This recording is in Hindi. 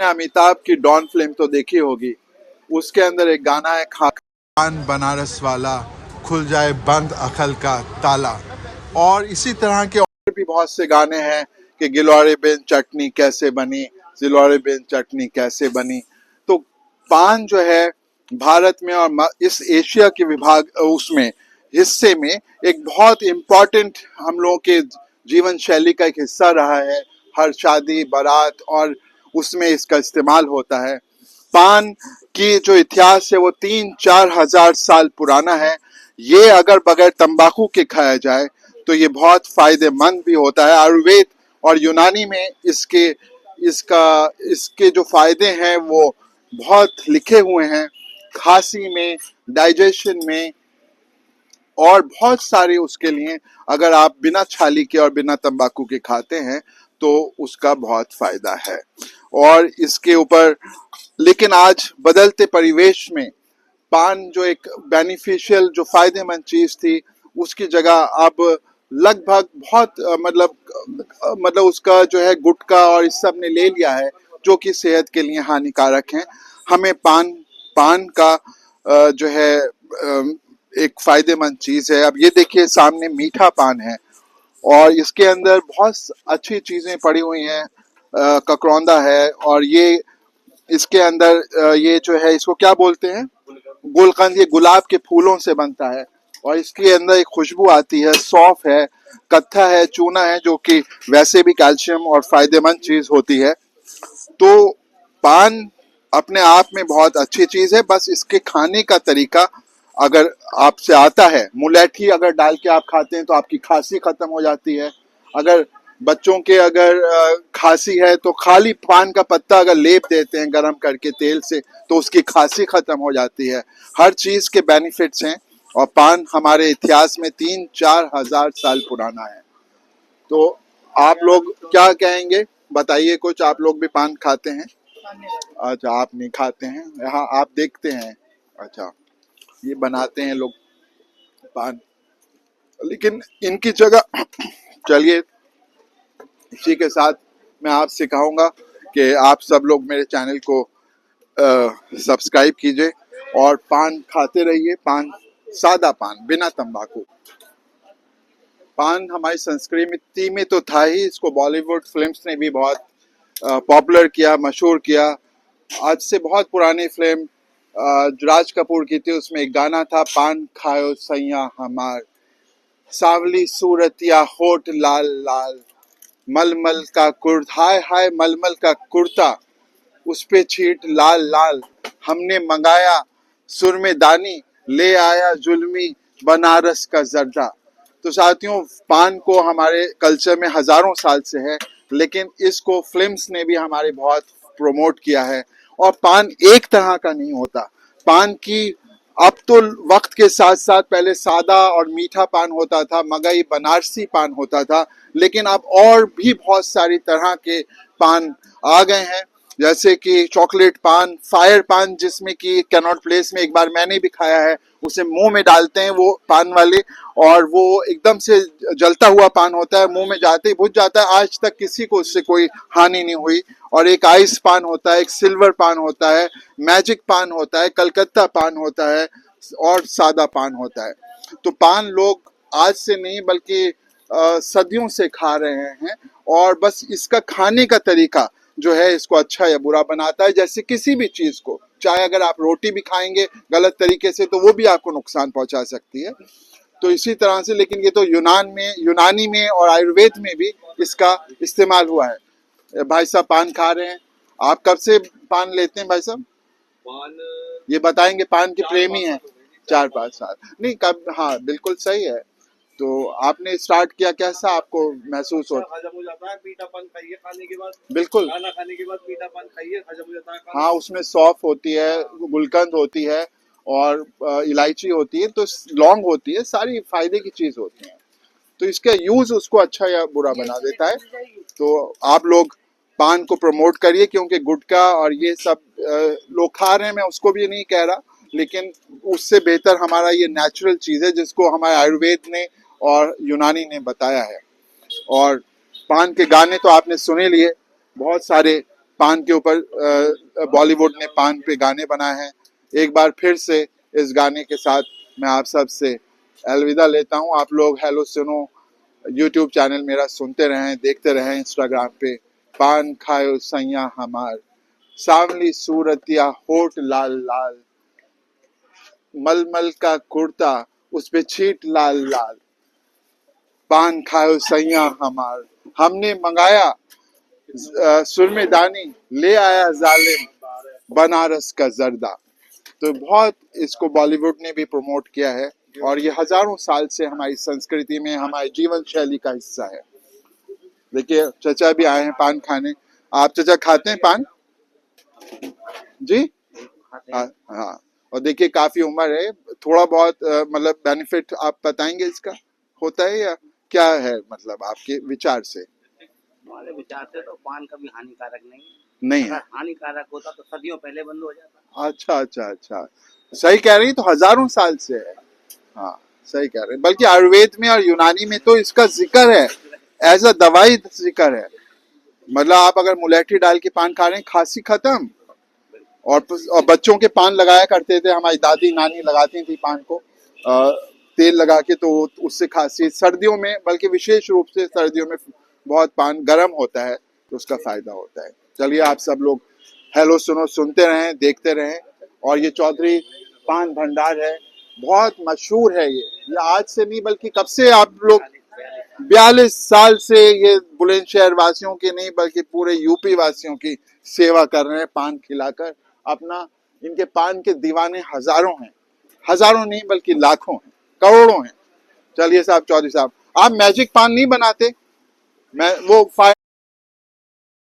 ने अमिताभ की डॉन फिल्म तो देखी होगी। उसके अंदर एक गाना है, खान बनारस वाला, खुल जाए बंद अकल का ताला। और इसी तरह के और भी बहुत से गाने हैं कि गिलौरे बिन चटनी कैसे बनी, गिलौरे बिन चटनी कैसे बनी। तो पान जो है भारत में और इस एशिया के विभाग उसमें हिस्से में एक बहुत इम्पोर्टेंट हम लोगों के जीवन शैली का एक हिस्सा रहा है। हर शादी बारात और उसमें इसका इस्तेमाल होता है। पान की जो इतिहास है वो 3-4 हजार साल पुराना है। ये अगर बगैर तंबाकू के खाया जाए तो ये बहुत फायदेमंद भी होता है। आयुर्वेद और यूनानी में इसके जो फायदे हैं वो बहुत लिखे हुए हैं। खांसी में, डाइजेशन में और बहुत सारे उसके लिए, अगर आप बिना छाली के और बिना तंबाकू के खाते हैं तो उसका बहुत फायदा है। और इसके ऊपर लेकिन आज बदलते परिवेश में पान जो एक बेनिफिशियल जो फायदेमंद चीज थी उसकी जगह अब लगभग बहुत मतलब उसका जो है गुटखा और इस सब ने ले लिया है, जो कि सेहत के लिए हानिकारक है। हमें पान पान का जो है एक फायदेमंद चीज है। अब ये देखिए सामने मीठा पान है और इसके अंदर बहुत अच्छी चीजें पड़ी हुई हैं। ककरौंदा है और ये इसके अंदर ये जो है इसको क्या बोलते हैं, गुलकंद। ये गुलाब के फूलों से बनता है और इसके अंदर एक खुशबू आती है। सौंफ है, कत्था है, चूना है, जो कि वैसे भी कैल्शियम और फायदेमंद चीज होती है। तो पान अपने आप में बहुत अच्छी चीज है, बस इसके खाने का तरीका अगर आपसे आता है, मुलैठी अगर डाल के आप खाते हैं तो आपकी खांसी खत्म हो जाती है। अगर बच्चों के अगर खांसी है तो खाली पान का पत्ता अगर लेप देते हैं गरम करके तेल से तो उसकी खांसी खत्म हो जाती है। हर चीज के बेनिफिट्स हैं और पान हमारे इतिहास में 3-4 हजार साल पुराना है। तो आप लोग क्या कहेंगे, बताइए कुछ। आप लोग भी पान खाते हैं? अच्छा, आप नहीं खाते हैं, यहाँ आप देखते हैं। अच्छा, ये बनाते हैं लोग पान, लेकिन इनकी जगह चलिए इसी के साथ मैं आपसे कहूँगा कि आप सब लोग मेरे चैनल को सब्सक्राइब कीजिए और पान खाते रहिए। पान, सादा पान बिना तंबाकू। पान हमारी संस्कृति में तो था ही, इसको बॉलीवुड फिल्म्स ने भी बहुत पॉपुलर किया, मशहूर किया। आज से बहुत पुरानी फिल्म जो राज कपूर की थी उसमें एक गाना था, पान खाओ सैया हमार, सावली सूरतिया होठ लाल लाल, मलमल का कुर्ता, हाय हाय मलमल का कुर्ता, उस पे छींट लाल लाल, हमने मंगाया सुरमे दानी, ले आया जुल्मी बनारस का जर्दा। तो साथियों, पान को हमारे कल्चर में हजारों साल से है, लेकिन इसको फिल्म्स ने भी हमारे बहुत प्रोमोट किया है। और पान एक तरह का नहीं होता। पान की अब तो वक्त के साथ साथ पहले सादा और मीठा पान होता था, मगई बनारसी पान होता था, लेकिन अब और भी बहुत सारी तरह के पान आ गए हैं, जैसे कि चॉकलेट पान, फायर पान, जिसमें कि कैनॉट प्लेस में एक बार मैंने भी खाया है। उसे मुंह में डालते हैं वो पान वाले और वो एकदम से जलता हुआ पान होता है, मुंह में जाते ही बुझ जाता है। आज तक किसी को उससे कोई हानि नहीं हुई। और एक आइस पान होता है, एक सिल्वर पान होता है, मैजिक पान होता है, कलकत्ता पान होता है और सादा पान होता है। तो पान लोग आज से नहीं बल्कि सदियों से खा रहे हैं और बस इसका खाने का तरीका जो है इसको अच्छा या बुरा बनाता है। जैसे किसी भी चीज को, चाहे अगर आप रोटी भी खाएंगे गलत तरीके से तो वो भी आपको नुकसान पहुंचा सकती है। तो इसी तरह से, लेकिन ये तो यूनानी में और आयुर्वेद में भी इसका इस्तेमाल हुआ है। भाई साहब पान खा रहे हैं, आप कब से पान लेते हैं भाई साहब? पान ये बताएंगे, पान के प्रेमी हैं। 4-5 साल नहीं, कब, हाँ बिल्कुल सही है। तो आपने स्टार्ट किया, कैसा आपको महसूस हो? हजम हो जाता है, मीठा पान खाइए खाने के बाद, बिल्कुल खाना खाने के बाद मीठा पान खाइए, हजम हो जाता है खाना। हाँ, उसमें सौंफ होती है, गुलकंद होती है और इलायची होती है, तो लौंग होती है, सारी फायदे की चीज होती है। तो इसका यूज उसको अच्छा या बुरा बना देता है। तो आप लोग पान को प्रमोट करिए, क्योंकि गुटखा और ये सब लोग खा रहे हैं, मैं उसको भी नहीं कह रहा, लेकिन उससे बेहतर हमारा ये नेचुरल चीज है जिसको हमारे आयुर्वेद ने और यूनानी ने बताया है। और पान के गाने तो आपने सुने लिए, बहुत सारे पान के ऊपर बॉलीवुड ने पान पे गाने बनाए हैं। एक बार फिर से इस गाने के साथ मैं आप सब से अलविदा लेता हूँ। आप लोग हेलो सुनो यूट्यूब चैनल मेरा सुनते रहें, देखते रहें इंस्टाग्राम पे। पान खायो सैया हमार, सांवली सूरतिया होठ लाल लाल, मलमल का कुर्ता उस पे छीट लाल लाल, पान खायो सैया हमार। हमने मंगाया सुरमेदानी, ले आया जालिम बनारस का जर्दा। तो बहुत इसको बॉलीवुड ने भी प्रमोट किया है और ये हजारों साल से हमारी संस्कृति में, हमारी जीवन शैली का हिस्सा है। देखिए चचा भी आए हैं पान खाने। आप चचा खाते हैं पान जी? हाँ हाँ। और देखिए काफी उम्र है, थोड़ा बहुत मतलब बेनिफिट आप बताएंगे इसका होता है या क्या है, मतलब आपके विचार से? हमारे विचार से तो पान कभी हानिकारक नहीं अगर है। हानिकारक होता तो सदियों पहले बंद हो जाता। अच्छा अच्छा अच्छा, सही कह रही हैं, तो हजारों साल से है। हाँ सही कह रहे हैं, बल्कि आयुर्वेद में और यूनानी में तो इसका जिक्र है, एज अ दवाई जिक्र है। मतलब आप अगर मुलेठी डाल के पान खा रहे हैं, खांसी खत्म। और बच्चों के पान लगाया करते थे, हमारी दादी नानी लगाती थी पान को तेल लगा के, तो उससे खांसी सर्दियों में, बल्कि विशेष रूप से सर्दियों में बहुत पान गर्म होता है तो उसका फायदा होता है। चलिए आप सब लोग हेलो सुनो सुनते रहें, देखते रहें। और ये चौधरी पान भंडार है, बहुत मशहूर है। ये आज से नहीं बल्कि कब से आप लोग 42 साल से ये बुलंदशहर वासियों की नहीं बल्कि पूरे यूपी वासियों की सेवा कर रहे हैं पान खिलाकर अपना। इनके पान के दीवाने हजारों हैं, हजारों नहीं बल्कि लाखों हैं, करोड़ों हैं। चलिए साहब चौधरी साहब, आप मैजिक पान नहीं बनाते? मैं वो